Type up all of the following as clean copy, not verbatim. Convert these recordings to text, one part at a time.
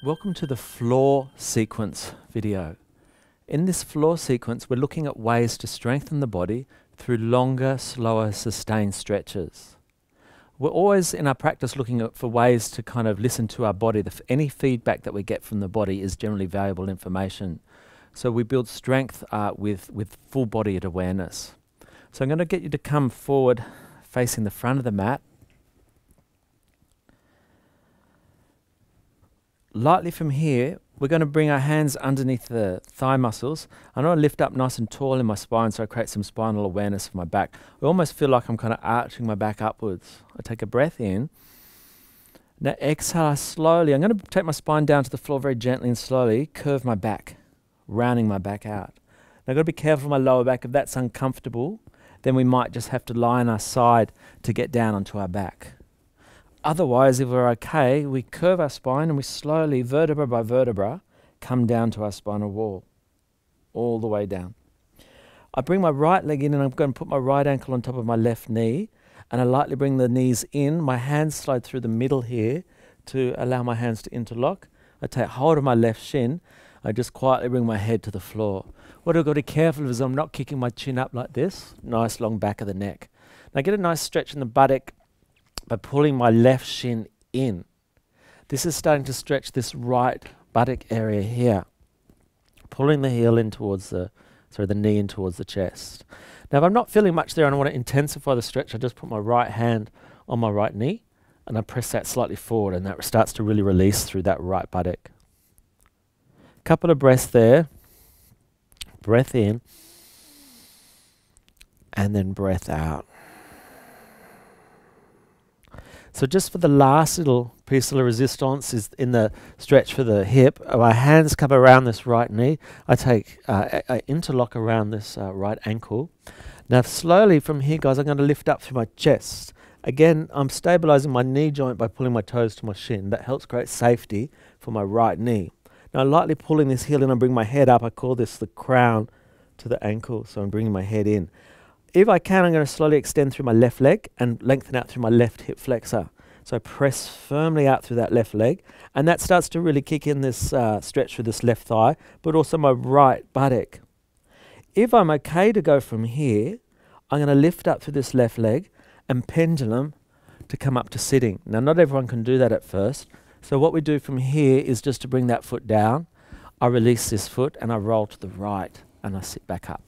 Welcome to the floor sequence video. In this floor sequence, we're looking at ways to strengthen the body through longer, slower, sustained stretches. We're always in our practice looking for ways to kind of listen to our body. Any feedback that we get from the body is generally valuable information. So we build strength with full-bodied awareness. So I'm going to get you to come forward facing the front of the mat. Lightly from here, we're going to bring our hands underneath the thigh muscles. I want to lift up nice and tall in my spine so I create some spinal awareness for my back. I almost feel like I'm kind of arching my back upwards. I take a breath in. Now exhale slowly. I'm going to take my spine down to the floor very gently and slowly, curve my back, rounding my back out. Now I've got to be careful of my lower back. If that's uncomfortable, then we might just have to lie on our side to get down onto our back. Otherwise, if we're okay, we curve our spine and we slowly, vertebra by vertebra, come down to our spinal wall, all the way down. I bring my right leg in and I'm going to put my right ankle on top of my left knee, and I lightly bring the knees in. My hands slide through the middle here to allow my hands to interlock. I take hold of my left shin. I just quietly bring my head to the floor. What I've got to be careful of is I'm not kicking my chin up like this. Nice long back of the neck. Now get a nice stretch in the buttock by pulling my left shin in. This is starting to stretch this right buttock area here. Pulling the heel in towards the knee in towards the chest. Now if I'm not feeling much there and I want to intensify the stretch, I just put my right hand on my right knee and I press that slightly forward, and that starts to really release through that right buttock. Couple of breaths there. Breath in and then breath out. So just for the last little piece of resistance is in the stretch for the hip. My hands come around this right knee. I take I interlock around this right ankle. Now slowly from here, guys, I'm going to lift up through my chest. Again, I'm stabilizing my knee joint by pulling my toes to my shin. That helps create safety for my right knee. Now lightly pulling this heel in and bring my head up. I call this the crown to the ankle. So I'm bringing my head in. If I can, I'm going to slowly extend through my left leg and lengthen out through my left hip flexor. So I press firmly out through that left leg, and that starts to really kick in this stretch through this left thigh, but also my right buttock. If I'm okay to go from here, I'm going to lift up through this left leg and pendulum to come up to sitting. Now, not everyone can do that at first. So what we do from here is just to bring that foot down. I release this foot and I roll to the right and I sit back up.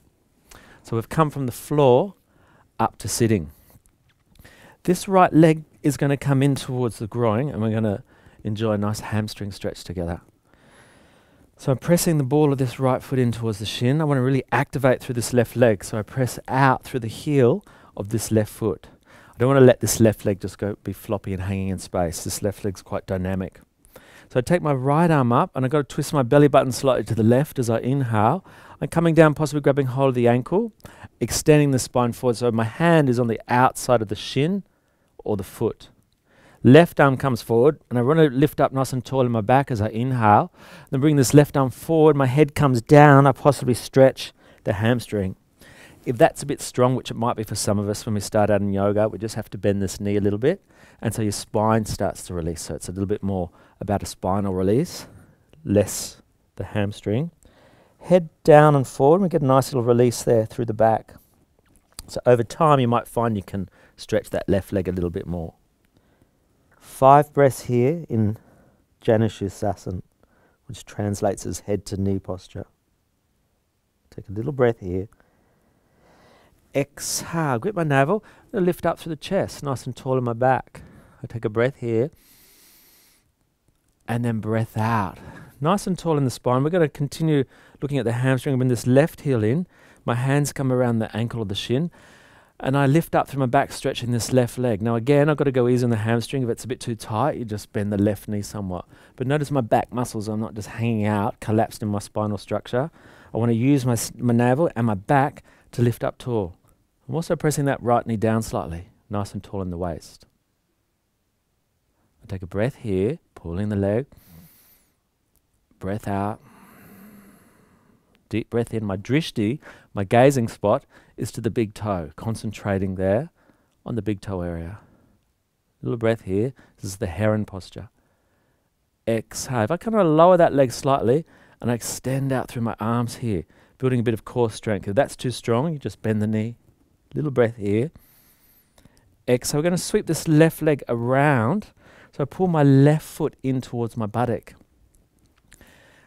So we've come from the floor up to sitting. This right leg is going to come in towards the groin, and we're going to enjoy a nice hamstring stretch together. So I'm pressing the ball of this right foot in towards the shin. I want to really activate through this left leg. So I press out through the heel of this left foot. I don't want to let this left leg just be floppy and hanging in space. This left leg's quite dynamic. So I take my right arm up and I've got to twist my belly button slightly to the left as I inhale. I'm coming down, possibly grabbing hold of the ankle, extending the spine forward so my hand is on the outside of the shin or the foot. Left arm comes forward and I want to lift up nice and tall in my back as I inhale. Then bring this left arm forward, my head comes down, I possibly stretch the hamstring. If that's a bit strong, which it might be for some of us when we start out in yoga, we just have to bend this knee a little bit, and so your spine starts to release. So it's a little bit more about a spinal release, less the hamstring. Head down and forward, we get a nice little release there through the back. So over time you might find you can stretch that left leg a little bit more. 5 breaths here in Janushirasana, which translates as head to knee posture. Take a little breath here. Exhale, grip my navel, and lift up through the chest, nice and tall in my back. I take a breath here, and then breath out. Nice and tall in the spine. We're going to continue looking at the hamstring. Bring this left heel in. My hands come around the ankle or the shin, and I lift up through my back, stretching this left leg. Now again, I've got to go easy on the hamstring. If it's a bit too tight, you just bend the left knee somewhat. But notice my back muscles are not just hanging out, collapsed in my spinal structure. I want to use my navel and my back to lift up tall. I'm also pressing that right knee down slightly, nice and tall in the waist. I take a breath here, pulling the leg. Breath out. Deep breath in. My drishti, my gazing spot, is to the big toe, concentrating there on the big toe area. Little breath here. This is the heron posture. Exhale. If I kind of lower that leg slightly and I extend out through my arms here, building a bit of core strength. If that's too strong, you just bend the knee. Little breath here. Exhale. We're going to sweep this left leg around. So I pull my left foot in towards my buttock.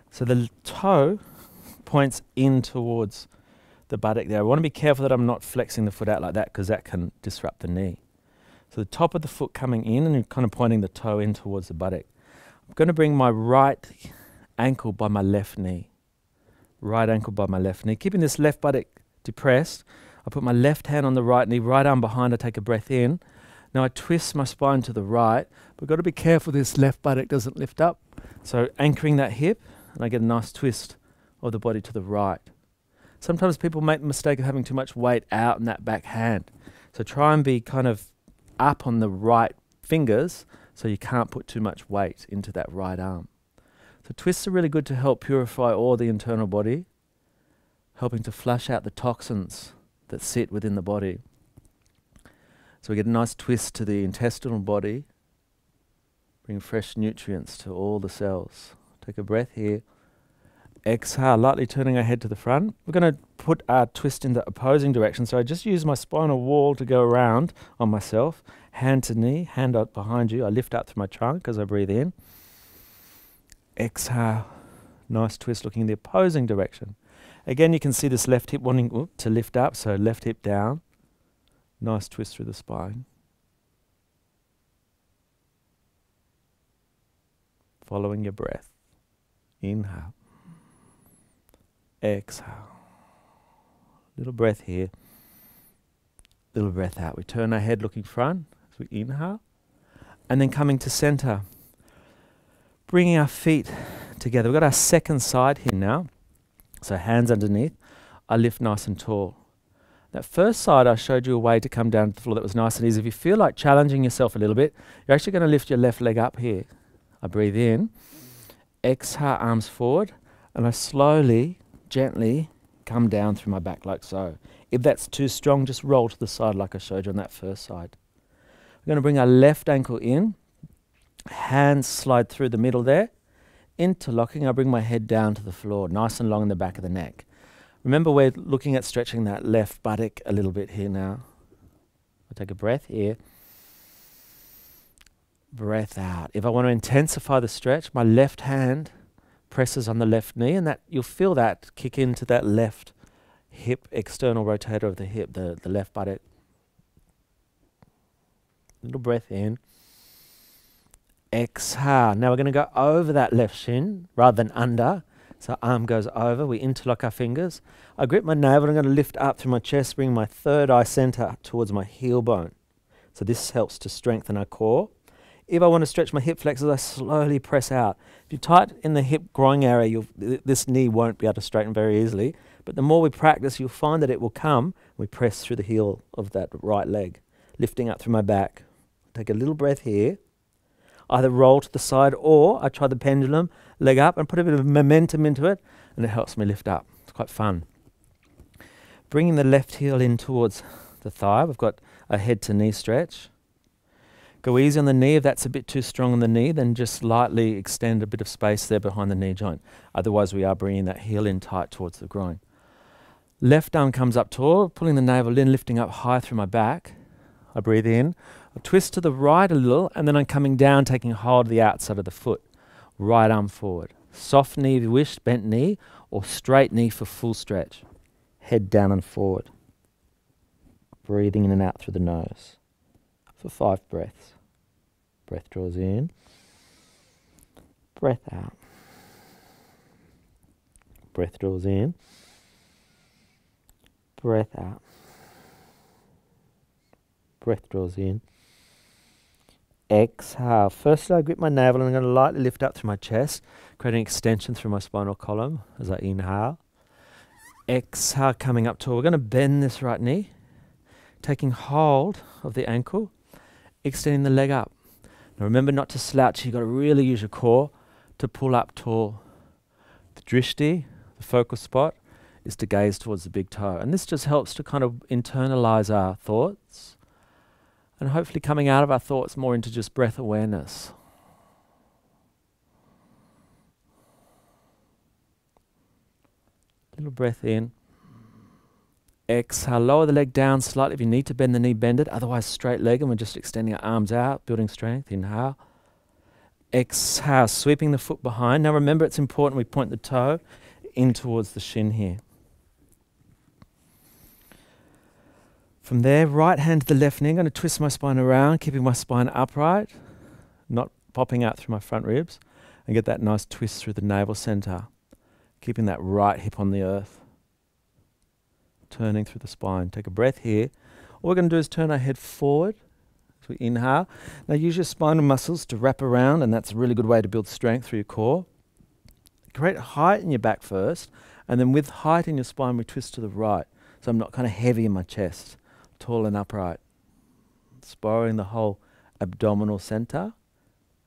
So the toe points in towards the buttock there. I want to be careful that I'm not flexing the foot out like that because that can disrupt the knee. So the top of the foot coming in and you're kind of pointing the toe in towards the buttock. I'm going to bring my right ankle by my left knee. Right ankle by my left knee. Keeping this left buttock depressed, I put my left hand on the right knee, right arm behind, I take a breath in. Now I twist my spine to the right, but we've got to be careful this left buttock doesn't lift up. So anchoring that hip, and I get a nice twist of the body to the right. Sometimes people make the mistake of having too much weight out in that back hand. So try and be kind of up on the right fingers so you can't put too much weight into that right arm. So twists are really good to help purify all the internal body, helping to flush out the toxins that sit within the body. So we get a nice twist to the intestinal body, bring fresh nutrients to all the cells. Take a breath here. Exhale, lightly turning our head to the front. We're going to put our twist in the opposing direction. So I just use my spinal wall to go around on myself. Hand to knee, hand up behind you. I lift up through my trunk as I breathe in. Exhale, nice twist looking in the opposing direction. Again, you can see this left hip wanting to lift up, so left hip down. Nice twist through the spine. Following your breath. Inhale. Exhale. Little breath here. Little breath out. We turn our head looking front as we inhale. And then coming to center. Bringing our feet together. We've got our second side here now. So hands underneath. I lift nice and tall. That first side I showed you a way to come down to the floor that was nice and easy. If you feel like challenging yourself a little bit, you're actually going to lift your left leg up here. I breathe in. Exhale, arms forward. And I slowly, gently come down through my back like so. If that's too strong, just roll to the side like I showed you on that first side. We're going to bring our left ankle in. Hands slide through the middle there. Interlocking, I bring my head down to the floor, nice and long in the back of the neck. Remember, we're looking at stretching that left buttock a little bit here now. I'll take a breath here. Breath out. If I want to intensify the stretch, my left hand presses on the left knee, and that you'll feel that kick into that left hip, external rotator of the hip, the left buttock. Little breath in. Exhale. Now we're going to go over that left shin rather than under. So arm goes over. We interlock our fingers. I grip my navel. I'm going to lift up through my chest, bring my third eye center towards my heel bone. So this helps to strengthen our core. If I want to stretch my hip flexors, I slowly press out. If you tight in the hip groin area, this knee won't be able to straighten very easily. But the more we practice, you'll find that it will come. We press through the heel of that right leg, lifting up through my back. Take a little breath here. Either roll to the side or I try the pendulum, leg up and put a bit of momentum into it, and it helps me lift up. It's quite fun. Bringing the left heel in towards the thigh. We've got a head to knee stretch. Go easy on the knee. If that's a bit too strong on the knee, then just lightly extend a bit of space there behind the knee joint. Otherwise, we are bringing that heel in tight towards the groin. Left arm comes up tall, pulling the navel in, lifting up high through my back. I breathe in. I twist to the right a little, and then I'm coming down, taking hold of the outside of the foot. Right arm forward. Soft knee if you wish, bent knee, or straight knee for full stretch. Head down and forward. Breathing in and out through the nose. For 5 breaths. Breath draws in. Breath out. Breath draws in. Breath out. Breath draws in. Exhale. Firstly, I grip my navel and I'm going to lightly lift up through my chest, creating extension through my spinal column as I inhale. Exhale, coming up tall. We're going to bend this right knee, taking hold of the ankle, extending the leg up. Now remember not to slouch. You've got to really use your core to pull up tall. The drishti, the focal spot, is to gaze towards the big toe. And this just helps to kind of internalize our thoughts and hopefully coming out of our thoughts more into just breath awareness. Little breath in. Exhale, lower the leg down slightly. If you need to bend the knee, bend it. Otherwise, straight leg, and we're just extending our arms out, building strength. Inhale. Exhale, sweeping the foot behind. Now remember, it's important we point the toe in towards the shin here. From there, right hand to the left knee. I'm going to twist my spine around, keeping my spine upright, not popping out through my front ribs, and get that nice twist through the navel center, keeping that right hip on the earth. Turning through the spine. Take a breath here. All we're going to do is turn our head forward as we inhale. Now use your spinal muscles to wrap around, and that's a really good way to build strength through your core. Create height in your back first, and then with height in your spine, we twist to the right. So I'm not kind of heavy in my chest, tall and upright. Spiraling the whole abdominal center,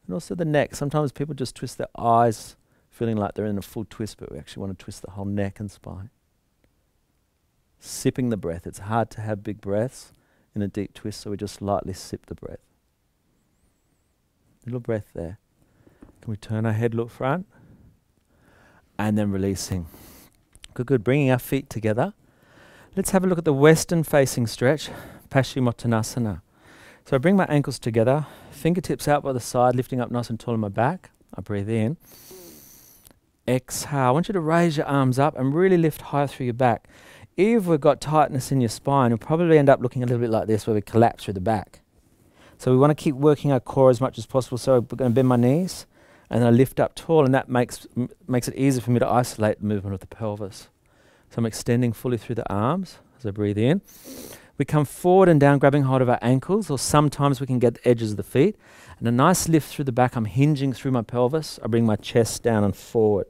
and also the neck. Sometimes people just twist their eyes, feeling like they're in a full twist, but we actually want to twist the whole neck and spine. Sipping the breath. It's hard to have big breaths in a deep twist, so we just lightly sip the breath. Little breath there. Can we turn our head, look front? And then releasing. Good, good. Bringing our feet together. Let's have a look at the western facing stretch, Paschimottanasana. So I bring my ankles together, fingertips out by the side, lifting up nice and tall in my back. I breathe in. Exhale. I want you to raise your arms up and really lift high through your back. If we've got tightness in your spine, you'll probably end up looking a little bit like this, where we collapse through the back. So we want to keep working our core as much as possible. So we're going to bend my knees, and then I lift up tall, and that makes it easier for me to isolate the movement of the pelvis. So I'm extending fully through the arms as I breathe in. We come forward and down, grabbing hold of our ankles, or sometimes we can get the edges of the feet. And a nice lift through the back. I'm hinging through my pelvis. I bring my chest down and forward.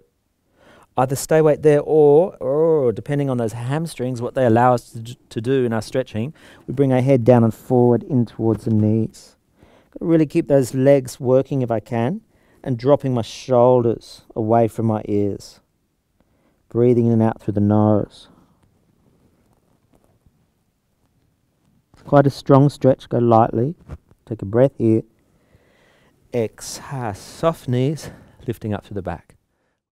Either stay weight there, or depending on those hamstrings, what they allow us to do in our stretching, we bring our head down and forward in towards the knees. Got to really keep those legs working if I can, and dropping my shoulders away from my ears. Breathing in and out through the nose. It's quite a strong stretch. Go lightly. Take a breath here. Exhale. Soft knees, lifting up through the back.